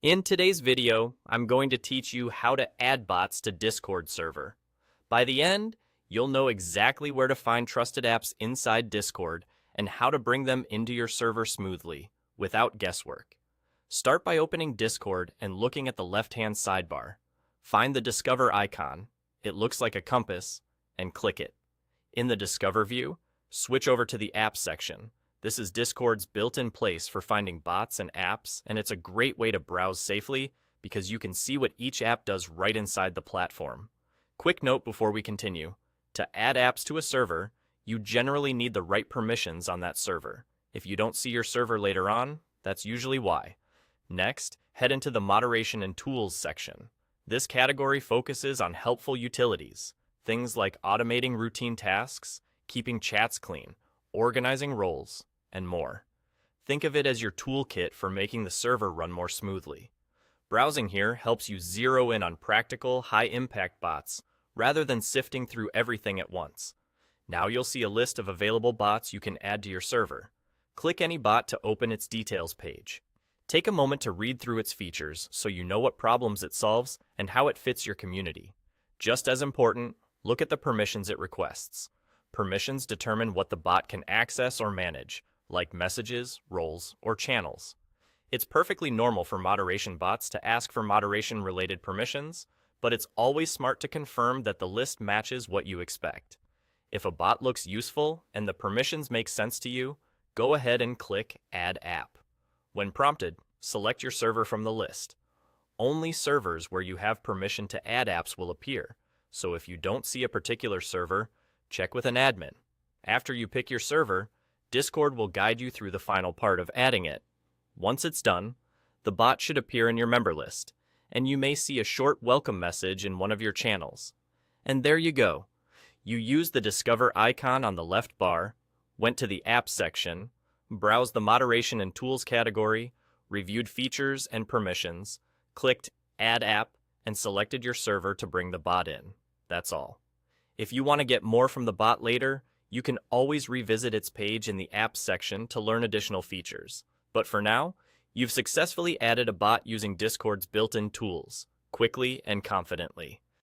In today's video, I'm going to teach you how to add bots to Discord server. By the end, you'll know exactly where to find trusted apps inside Discord and how to bring them into your server smoothly, without guesswork. Start by opening Discord and looking at the left-hand sidebar. Find the Discover icon. It looks like a compass, and click it. In the Discover view, switch over to the Apps section. This is Discord's built-in place for finding bots and apps, and it's a great way to browse safely because you can see what each app does right inside the platform. Quick note before we continue. To add apps to a server, you generally need the right permissions on that server. If you don't see your server later on, that's usually why. Next, head into the Moderation and Tools section. This category focuses on helpful utilities, things like automating routine tasks, keeping chats clean, organizing roles, and more. Think of it as your toolkit for making the server run more smoothly. Browsing here helps you zero in on practical, high-impact bots rather than sifting through everything at once. Now you'll see a list of available bots you can add to your server. Click any bot to open its details page. Take a moment to read through its features so you know what problems it solves and how it fits your community. Just as important, look at the permissions it requests. Permissions determine what the bot can access or manage, like messages, roles, or channels. It's perfectly normal for moderation bots to ask for moderation-related permissions, but it's always smart to confirm that the list matches what you expect. If a bot looks useful and the permissions make sense to you, go ahead and click Add App. When prompted, select your server from the list. Only servers where you have permission to add apps will appear, so if you don't see a particular server, check with an admin. After you pick your server, Discord will guide you through the final part of adding it. Once it's done, the bot should appear in your member list, and you may see a short welcome message in one of your channels. And there you go. You used the Discover icon on the left bar, went to the Apps section, browsed the Moderation and Tools category, reviewed features and permissions, clicked Add App, and selected your server to bring the bot in. That's all. If you want to get more from the bot later, you can always revisit its page in the Apps section to learn additional features. But for now, you've successfully added a bot using Discord's built-in tools, quickly and confidently.